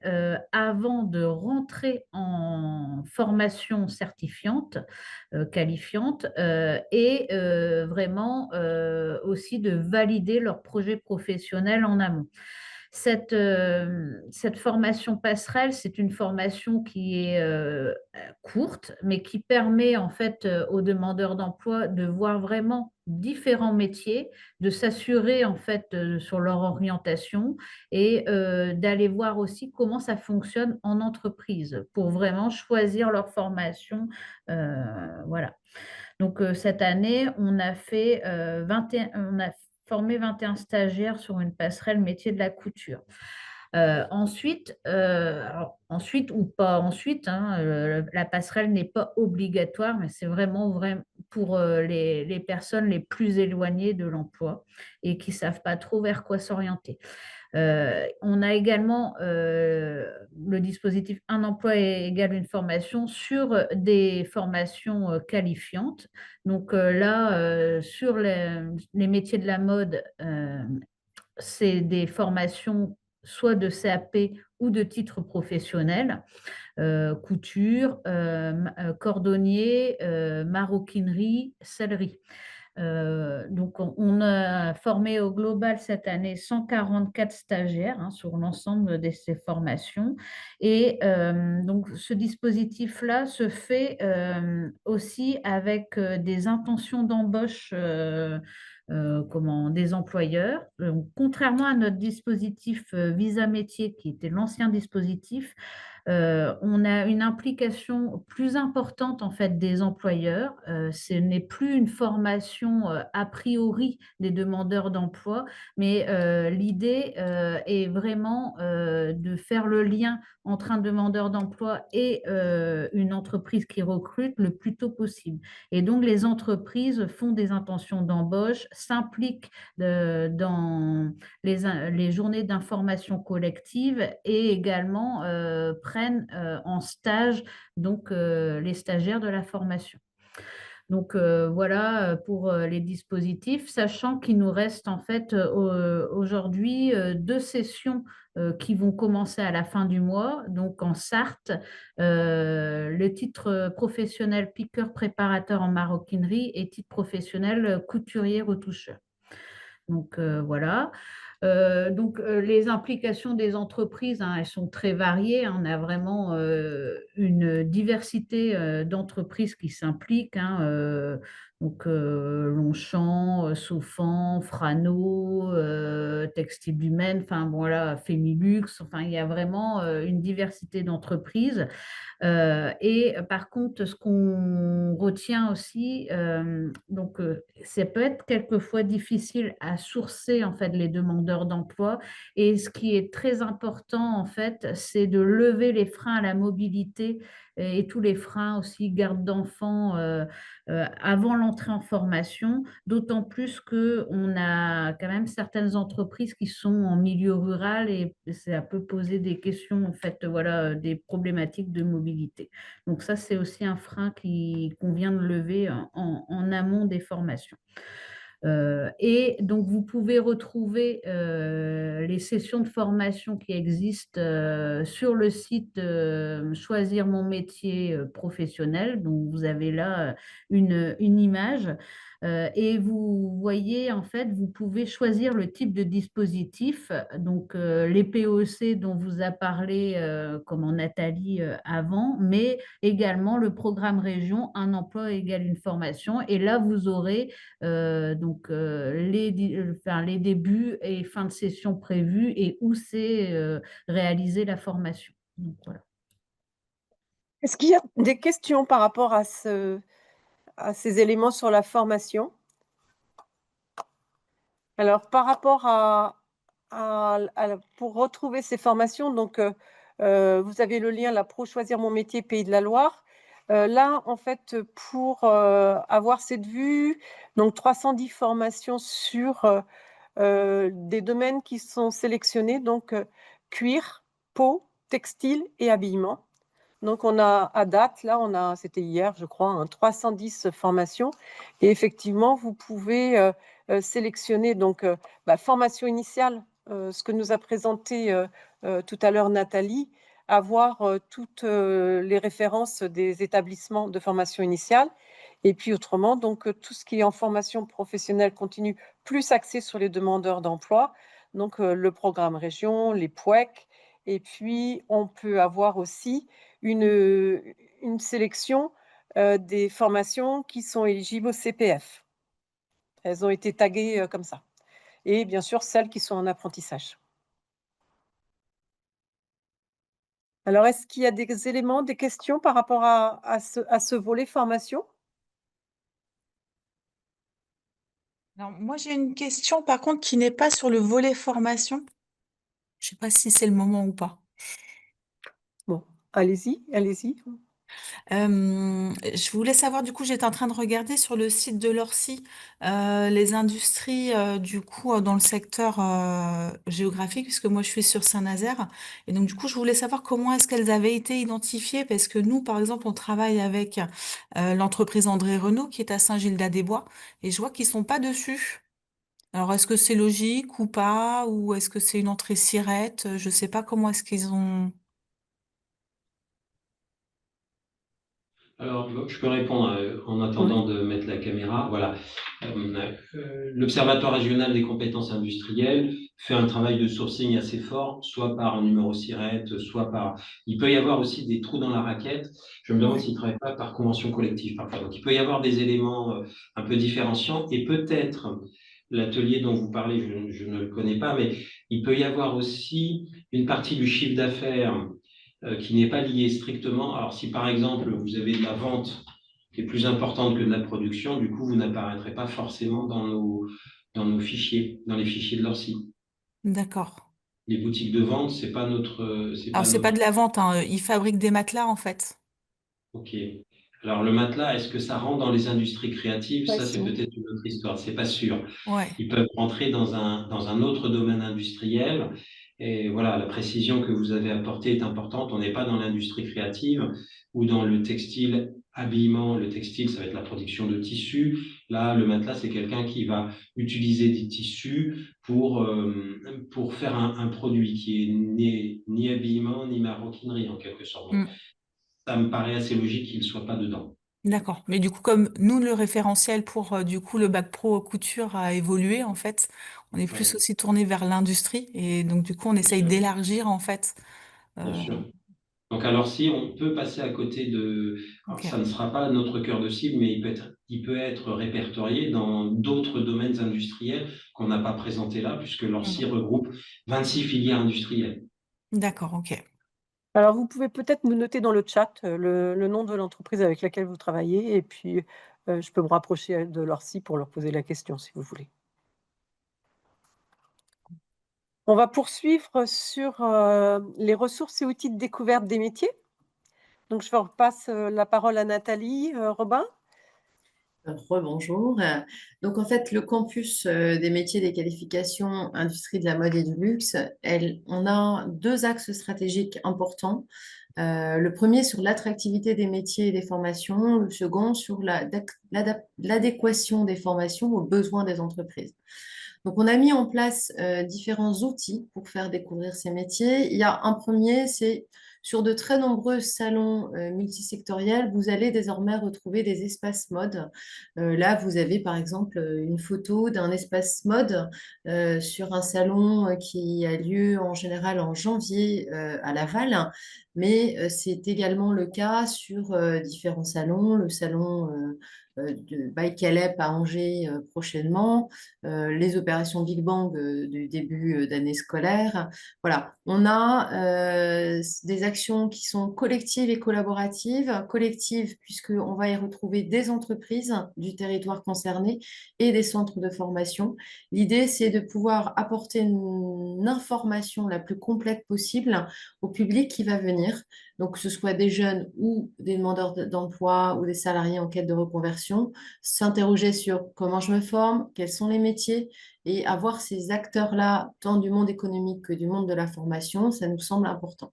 avant de rentrer en formation certifiante, qualifiante, et vraiment aussi de valider leur projet professionnel en amont. Cette formation passerelle, c'est une formation qui est courte, mais qui permet en fait aux demandeurs d'emploi de voir vraiment différents métiers, de s'assurer en fait sur leur orientation et d'aller voir aussi comment ça fonctionne en entreprise pour vraiment choisir leur formation. Voilà. Donc, cette année, on a fait 21, on a formé 21 stagiaires sur une passerelle métier de la couture. Ensuite ou pas ensuite, hein, la passerelle n'est pas obligatoire, mais c'est vraiment pour les personnes les plus éloignées de l'emploi et qui ne savent pas trop vers quoi s'orienter. On a également le dispositif Un emploi égale une formation sur des formations qualifiantes. Donc là, sur les métiers de la mode, c'est des formations soit de CAP ou de titre professionnel, couture, cordonnier, maroquinerie, sellerie. Donc, on a formé au global cette année 144 stagiaires hein, sur l'ensemble de ces formations. Et donc, ce dispositif-là se fait aussi avec des intentions d'embauche des employeurs. Donc, contrairement à notre dispositif Visa Métier, qui était l'ancien dispositif, on a une implication plus importante en fait des employeurs. Ce n'est plus une formation a priori des demandeurs d'emploi, mais l'idée est vraiment de faire le lien entre un demandeur d'emploi et une entreprise qui recrute le plus tôt possible. Et donc les entreprises font des intentions d'embauche, s'impliquent dans les journées d'information collective et également prennent en stage donc, les stagiaires de la formation. Donc voilà pour les dispositifs, sachant qu'il nous reste en fait aujourd'hui 2 sessions qui vont commencer à la fin du mois. Donc en Sarthe, le titre professionnel piqueur préparateur en maroquinerie et titre professionnel couturier retoucheur. Donc voilà. Les implications des entreprises, hein, elles sont très variées. On a vraiment une diversité d'entreprises qui s'impliquent. Hein, Longchamp, Sofan, Frano, Textile Humaine, enfin voilà, Femilux. Enfin, il y a vraiment une diversité d'entreprises. Et par contre, ce qu'on retient aussi, ça peut être quelquefois difficile à sourcer en fait les demandeurs d'emploi. Et ce qui est très important en fait, c'est de lever les freins à la mobilité et tous les freins aussi garde d'enfants avant l'entrée en formation. D'autant plus que on a quand même certaines entreprises qui sont en milieu rural et ça peut poser des questions en fait, voilà, des problématiques de mobilité. Donc ça, c'est aussi un frein qu'on vient de lever en amont des formations. Et donc, vous pouvez retrouver les sessions de formation qui existent sur le site Choisir mon métier professionnel. Donc, vous avez là une image. Et vous voyez, en fait, vous pouvez choisir le type de dispositif. Donc, les POC dont vous a parlé, comment Nathalie avant, mais également le programme région, un emploi égale une formation. Et là, vous aurez donc enfin, les débuts et fin de session prévus et où c'est réalisé la formation. Donc, voilà. Est-ce qu'il y a des questions par rapport à ces éléments sur la formation? Alors, par rapport pour retrouver ces formations, donc, vous avez le lien là, Pro Choisir mon métier Pays de la Loire. Là, en fait, pour avoir cette vue, donc 310 formations sur des domaines qui sont sélectionnés, donc cuir, peau, textile et habillement. Donc, on a à date, là, c'était hier, je crois, 310 formations. Et effectivement, vous pouvez sélectionner donc formation initiale, ce que nous a présenté tout à l'heure Nathalie, avoir toutes les références des établissements de formation initiale. Et puis autrement, donc tout ce qui est en formation professionnelle continue, plus axé sur les demandeurs d'emploi, donc le programme région, les POEC. Et puis, on peut avoir aussi une sélection des formations qui sont éligibles au CPF. Elles ont été taguées comme ça. Et bien sûr, celles qui sont en apprentissage. Alors, est-ce qu'il y a des éléments, des questions par rapport à ce volet formation? Alors, moi, j'ai une question, par contre, qui n'est pas sur le volet formation. Je ne sais pas si c'est le moment ou pas. Bon, allez-y, allez-y. Je voulais savoir, du coup, j'étais en train de regarder sur le site de l'Orsi les industries, du coup, dans le secteur géographique, puisque moi, je suis sur Saint-Nazaire. Et donc, du coup, je voulais savoir comment est-ce qu'elles avaient été identifiées, parce que nous, par exemple, on travaille avec l'entreprise André Renault, qui est à Saint-Gildas-des-Bois, et je vois qu'ils sont pas dessus. Alors, est-ce que c'est logique ou pas, ou est-ce que c'est une entrée SIRET? Je sais pas comment est-ce qu'ils ont... Alors, je peux répondre en attendant de mettre la caméra. Voilà. L'Observatoire régional des compétences industrielles fait un travail de sourcing assez fort, soit par un numéro SIRET, soit par... Il peut y avoir aussi des trous dans la raquette. Je me demande Ouais. s'ils ne travaillent pas par convention collective parfois. Donc, il peut y avoir des éléments un peu différenciants et peut-être l'atelier dont vous parlez, je ne le connais pas, mais il peut y avoir aussi une partie du chiffre d'affaires qui n'est pas lié strictement. Alors, si par exemple, vous avez de la vente qui est plus importante que de la production, du coup, vous n'apparaîtrez pas forcément dans nos fichiers, dans les fichiers de leur site. D'accord. Les boutiques de vente, c'est pas Alors, c'est pas de la vente, hein. Ils fabriquent des matelas, en fait. Ok. Alors, le matelas, est-ce que ça rentre dans les industries créatives? Ouais, Ça, c'est si. peut-être une autre histoire. C'est pas sûr. Ouais. Ils peuvent rentrer dans un autre domaine industriel. Et voilà, la précision que vous avez apportée est importante. On n'est pas dans l'industrie créative ou dans le textile, habillement. Le textile, ça va être la production de tissus. Là, le matelas, c'est quelqu'un qui va utiliser des tissus pour faire un produit qui est ni habillement ni maroquinerie, en quelque sorte. Donc, Mm. ça me paraît assez logique qu'il ne soit pas dedans. D'accord. Mais du coup, comme nous, le référentiel pour du coup le bac pro couture a évolué, en fait, on est plus Ouais, aussi tourné vers l'industrie. Et donc, du coup, on bien essaye sûr. d'élargir, en fait. Bien Euh, sûr. Donc, alors, si on peut passer à côté de. Alors, ok. ça ne sera pas notre cœur de cible, mais il peut être répertorié dans d'autres domaines industriels qu'on n'a pas présentés là, puisque Mm. l'ORCI regroupe 26 filières industrielles. D'accord, ok. Alors, vous pouvez peut-être me noter dans le chat le nom de l'entreprise avec laquelle vous travaillez. Et puis, je peux me rapprocher de l'ORCI pour leur poser la question, si vous voulez. On va poursuivre sur les ressources et outils de découverte des métiers. Donc, je repasse la parole à Nathalie Robin. Rebonjour. Donc, en fait, le campus des métiers des qualifications industrie de la mode et du luxe, on a deux axes stratégiques importants. Le premier sur l'attractivité des métiers et des formations, le second sur l'adéquation des formations aux besoins des entreprises. Donc, on a mis en place différents outils pour faire découvrir ces métiers. Il y a un premier, c'est Sur de très nombreux salons multisectoriels, vous allez désormais retrouver des espaces mode. Là, vous avez par exemple une photo d'un espace mode sur un salon qui a lieu en général en janvier à Laval, mais c'est également le cas sur différents salons, le salon de By Caleb à Angers prochainement, les opérations Big Bang du début d'année scolaire. Voilà, on a des actions qui sont collectives et collaboratives. Collectives, puisqu'on va y retrouver des entreprises du territoire concerné et des centres de formation. L'idée, c'est de pouvoir apporter une information la plus complète possible au public qui va venir. Donc, que ce soit des jeunes ou des demandeurs d'emploi ou des salariés en quête de reconversion, s'interroger sur comment je me forme, quels sont les métiers, et avoir ces acteurs-là, tant du monde économique que du monde de la formation, ça nous semble important.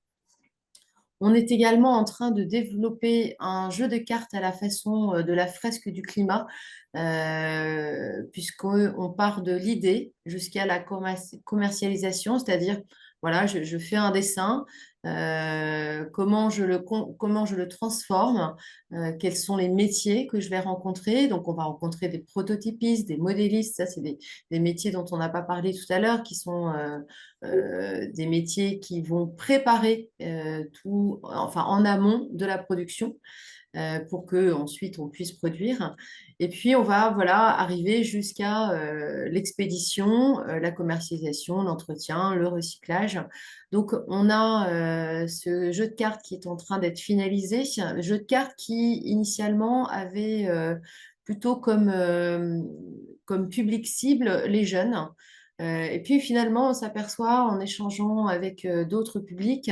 On est également en train de développer un jeu de cartes à la façon de la fresque du climat, puisqu'on part de l'idée jusqu'à la commercialisation, c'est-à-dire, voilà, je fais un dessin, comment je le transforme, quels sont les métiers que je vais rencontrer. Donc, on va rencontrer des prototypistes, des modélistes, ça, c'est des métiers dont on n'a pas parlé tout à l'heure, qui sont des métiers qui vont préparer tout, enfin en amont de la production pour que ensuite on puisse produire. Et puis on va voilà arriver jusqu'à l'expédition, la commercialisation, l'entretien, le recyclage. Donc on a ce jeu de cartes qui est en train d'être finalisé, un jeu de cartes qui initialement avait plutôt comme public cible les jeunes. Et puis finalement, on s'aperçoit en échangeant avec d'autres publics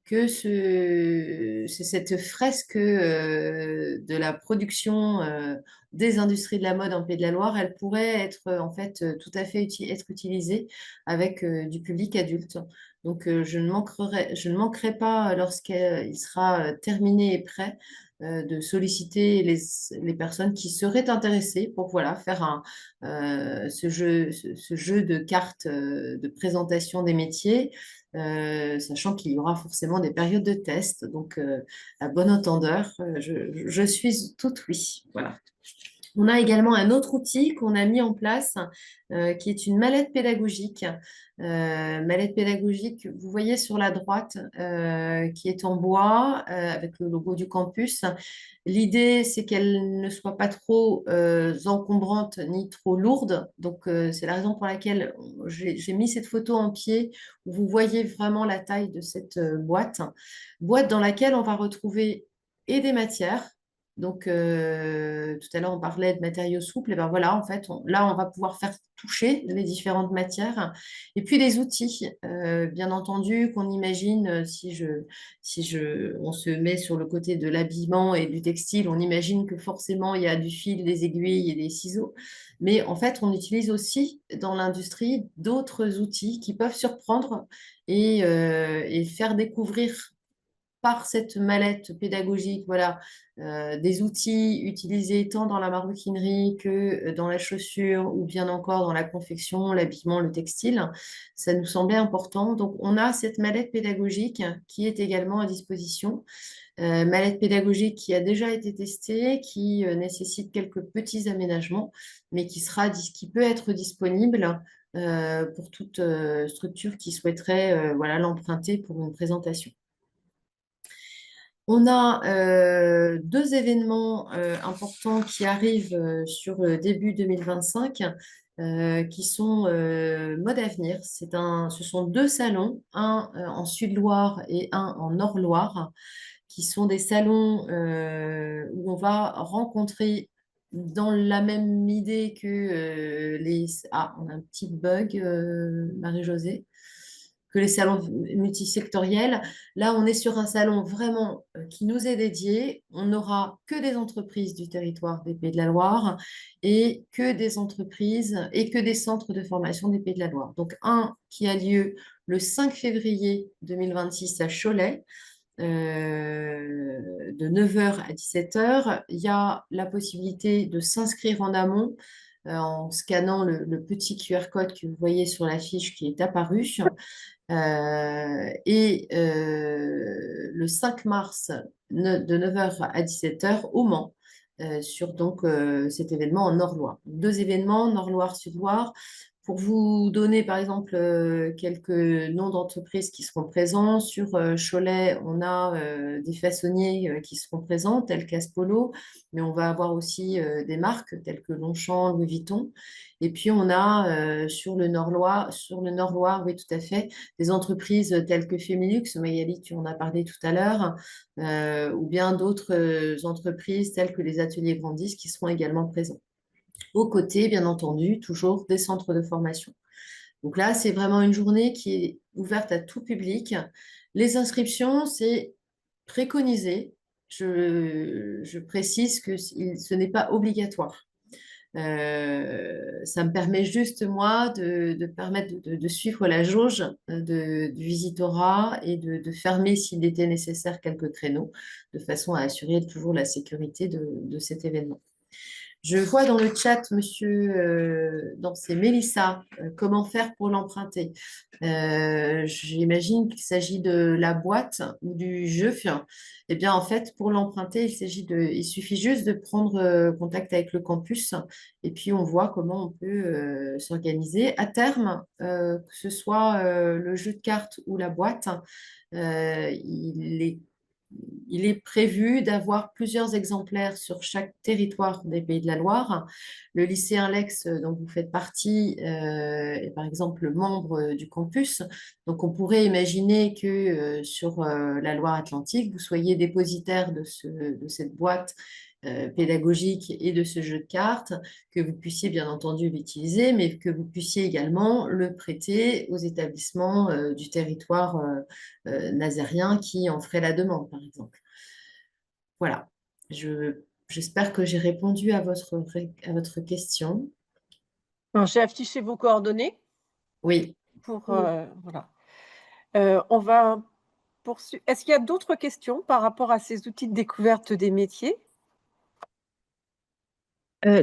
que c'est cette fresque de la production des industries de la mode en Pays de la Loire, elle pourrait être en fait tout à fait être utilisée avec du public adulte. Donc je ne manquerai pas lorsqu'il sera terminé et prêt de solliciter les personnes qui seraient intéressées pour voilà, faire ce jeu de cartes de présentation des métiers, sachant qu'il y aura forcément des périodes de test. Donc, à bon entendeur, je suis toute oui. Voilà. On a également un autre outil qu'on a mis en place qui est une mallette pédagogique. Mallette pédagogique, vous voyez sur la droite, qui est en bois avec le logo du campus. L'idée, c'est qu'elle ne soit pas trop encombrante ni trop lourde. Donc, c'est la raison pour laquelle j'ai mis cette photo en pied où vous voyez vraiment la taille de cette boîte. Boîte dans laquelle on va retrouver et des matières. Donc, tout à l'heure, on parlait de matériaux souples. Et ben voilà, en fait, là, on va pouvoir faire toucher les différentes matières. Et puis, des outils, bien entendu, qu'on imagine, on se met sur le côté de l'habillement et du textile, on imagine que forcément, il y a du fil, des aiguilles et des ciseaux. Mais en fait, on utilise aussi dans l'industrie d'autres outils qui peuvent surprendre et faire découvrir par cette mallette pédagogique, voilà, des outils utilisés tant dans la maroquinerie que dans la chaussure ou bien encore dans la confection, l'habillement, le textile. Ça nous semblait important. Donc, on a cette mallette pédagogique qui est également à disposition. Mallette pédagogique qui a déjà été testée, qui nécessite quelques petits aménagements, mais qui peut être disponible pour toute structure qui souhaiterait voilà, l'emprunter pour une présentation. On a deux événements importants qui arrivent sur le début 2025 qui sont mode avenir. Ce sont deux salons, un en Sud-Loire et un en Nord-Loire, qui sont des salons où on va rencontrer dans la même idée que les... Ah, on a un petit bug, Marie-Josée, que les salons multisectoriels. Là, on est sur un salon vraiment qui nous est dédié. On n'aura que des entreprises du territoire des Pays de la Loire et que des entreprises et que des centres de formation des Pays de la Loire. Donc, un qui a lieu le 5 février 2026 à Cholet, de 9h à 17h. Il y a la possibilité de s'inscrire en amont. en scannant le petit QR code que vous voyez sur la fiche qui est apparu. Le 5 mars de 9 heures à 17 heures au Mans, sur donc cet événement en Nord-Loire. Deux événements, Nord-Loire-Sud-Loire. Pour vous donner par exemple quelques noms d'entreprises qui seront présents, sur Cholet, on a des façonniers qui seront présents, tels qu'Aspolo, mais on va avoir aussi des marques telles que Longchamp, Louis Vuitton. Et puis on a sur le Nord-Loire, oui tout à fait, des entreprises telles que Femilux, Magali, tu en as parlé tout à l'heure, ou bien d'autres entreprises telles que les ateliers Grandis qui seront également présents. Aux côtés, bien entendu, toujours des centres de formation. Donc là, c'est vraiment une journée qui est ouverte à tout public. Les inscriptions, c'est préconisé. Je précise que ce n'est pas obligatoire. Ça me permet juste, moi, de permettre de suivre la jauge du visitorat et de fermer, s'il était nécessaire, quelques créneaux, de façon à assurer toujours la sécurité de cet événement. Je vois dans le chat, monsieur, c'est Mélissa, comment faire pour l'emprunter. J'imagine qu'il s'agit de la boîte ou du jeu. Eh bien, en fait, pour l'emprunter, il suffit juste de prendre contact avec le campus et puis on voit comment on peut s'organiser. À terme, que ce soit le jeu de cartes ou la boîte, il est prévu d'avoir plusieurs exemplaires sur chaque territoire des Pays de la Loire. Le lycée Inlex, dont vous faites partie, est par exemple membre du campus. Donc, on pourrait imaginer que sur la Loire-Atlantique, vous soyez dépositaire de cette boîte pédagogique et de ce jeu de cartes, que vous puissiez bien entendu l'utiliser, mais que vous puissiez également le prêter aux établissements du territoire nazérien qui en feraient la demande, par exemple. Voilà. J'espère que j'ai répondu à votre question. J'ai affiché vos coordonnées. Oui. Voilà. On va poursuivre. Est-ce qu'il y a d'autres questions par rapport à ces outils de découverte des métiers?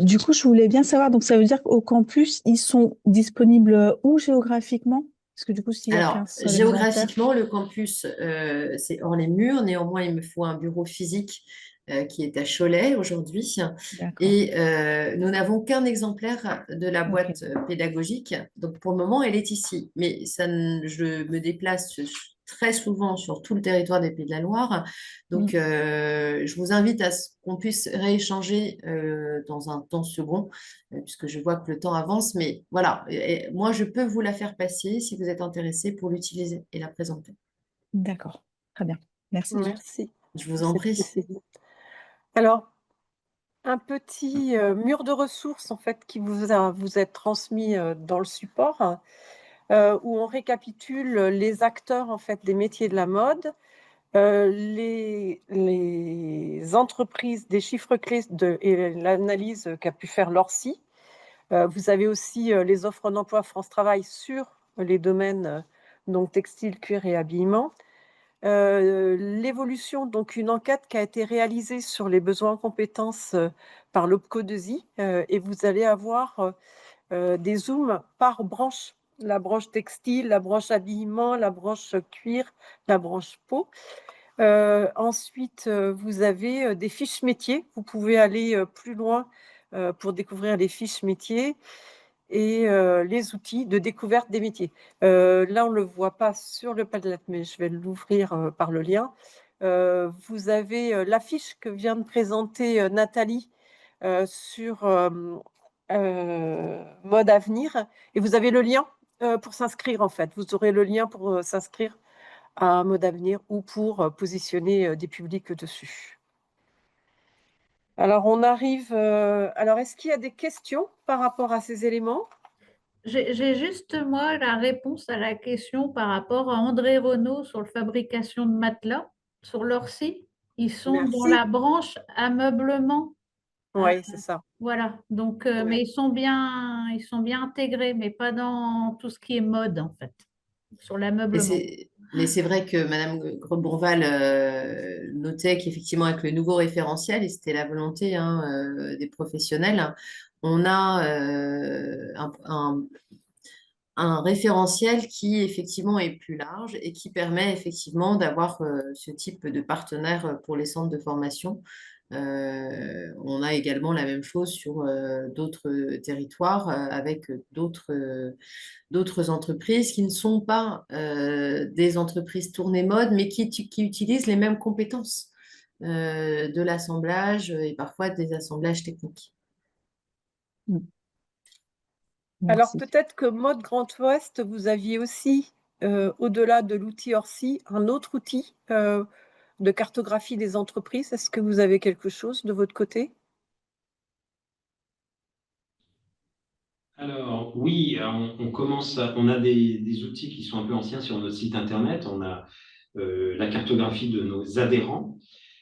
Du coup, je voulais bien savoir, donc ça veut dire qu'au campus, ils sont disponibles où géographiquement? Parce que du coup, s'il n'y a Alors, qu'un seul exemplaire. géographiquement, le campus, c'est hors les murs. Néanmoins, il me faut un bureau physique qui est à Cholet aujourd'hui. D'accord. Et nous n'avons qu'un exemplaire de la Ok. boîte pédagogique. Donc, pour le moment, elle est ici. Mais je me déplace très souvent sur tout le territoire des Pays de la Loire. Donc, je vous invite à ce qu'on puisse rééchanger dans un temps second, puisque je vois que le temps avance. Mais voilà, moi, je peux vous la faire passer si vous êtes intéressé pour l'utiliser et la présenter. D'accord. Très bien. Merci. Merci. Je vous en prie. Alors, un petit mur de ressources en fait qui vous est transmis dans le support, où on récapitule les acteurs en fait des métiers de la mode, les entreprises, des chiffres clés et l'analyse qu'a pu faire l'Orsi. Vous avez aussi les offres d'emploi France Travail sur les domaines donc textile, cuir et habillement. L'évolution, donc une enquête qui a été réalisée sur les besoins en compétences par l'OPCO2I, et vous allez avoir des zooms par branche, la branche textile, la branche habillement, la branche cuir, la branche peau. Ensuite, vous avez des fiches métiers. Vous pouvez aller plus loin pour découvrir les fiches métiers et les outils de découverte des métiers. Là, on ne le voit pas sur le Padlet, mais je vais l'ouvrir par le lien. Vous avez l'affiche que vient de présenter Nathalie sur Mode Avenir, et vous avez le lien pour s'inscrire, en fait. Vous aurez le lien pour s'inscrire à Mode Avenir ou pour positionner des publics dessus. Alors, on arrive... alors, est-ce qu'il y a des questions par rapport à ces éléments? J'ai juste, moi, la réponse à la question par rapport à André Renault sur la fabrication de matelas, sur leur site. Ils sont dans Merci. la branche ameublement. Oui, c'est ça. Voilà. Donc, Ouais. mais ils sont bien intégrés, mais pas dans tout ce qui est mode, en fait, sur l'ameublement. Mais c'est vrai que Madame Bourval notait qu'effectivement, avec le nouveau référentiel, et c'était la volonté des professionnels, on a un référentiel qui effectivement est plus large et qui permet effectivement d'avoir ce type de partenaire pour les centres de formation. On a également la même chose sur d'autres territoires avec d'autres entreprises qui ne sont pas des entreprises tournées mode, mais qui utilisent les mêmes compétences de l'assemblage et parfois des assemblages techniques. Alors Merci. peut-être que Mode Grand Ouest, vous aviez aussi, au-delà de l'outil Orsi, un autre outil de cartographie des entreprises. Est-ce que vous avez quelque chose de votre côté? Alors, oui, on a des outils qui sont un peu anciens sur notre site internet. On a la cartographie de nos adhérents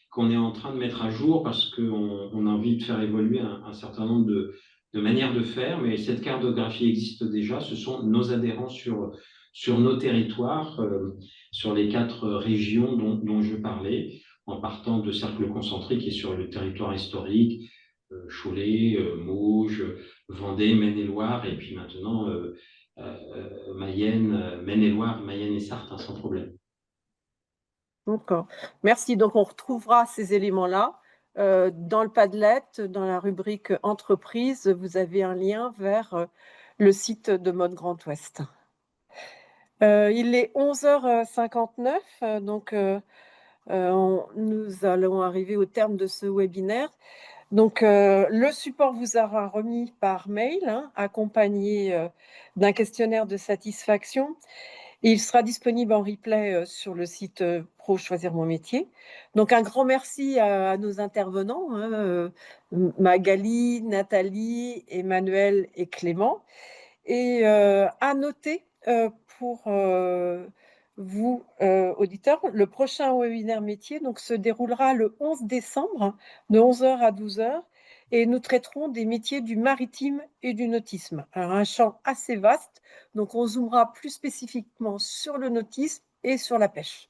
qu'on est en train de mettre à jour parce qu'on a envie de faire évoluer un certain nombre de manières de faire. Mais cette cartographie existe déjà. Ce sont nos adhérents sur nos territoires, sur les 4 régions dont je parlais, en partant de Cercle Concentré qui est sur le territoire historique, Cholet, Mauges, Vendée, Maine-et-Loire, et puis maintenant Mayenne, Maine-et-Loire, Mayenne et Sarthe, hein, sans problème. D'accord. Merci. Donc, on retrouvera ces éléments-là. Dans le Padlet, dans la rubrique Entreprise, vous avez un lien vers le site de Mode Grand Ouest. Il est 11h59, donc nous allons arriver au terme de ce webinaire. Donc, le support vous sera remis par mail, hein, accompagné d'un questionnaire de satisfaction. Et il sera disponible en replay sur le site Pro Choisir mon métier. Donc, un grand merci à nos intervenants, hein, Magali, Nathalie, Emmanuel et Clément. Et à noter pour vous, auditeurs, le prochain webinaire métier donc, se déroulera le 11 décembre de 11h à 12h et nous traiterons des métiers du maritime et du nautisme. Alors, un champ assez vaste, donc on zoomera plus spécifiquement sur le nautisme et sur la pêche.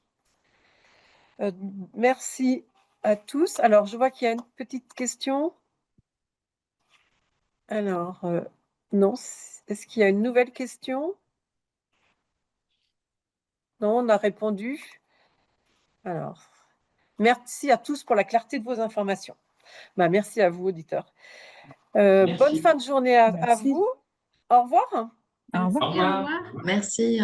Merci à tous. Alors, je vois qu'il y a une petite question. Alors, non, est-ce qu'il y a une nouvelle question? Non, on a répondu. Alors, merci à tous pour la clarté de vos informations. Merci à vous, auditeurs. Bonne fin de journée à Merci. vous. Au revoir. Au revoir. Au revoir. Merci.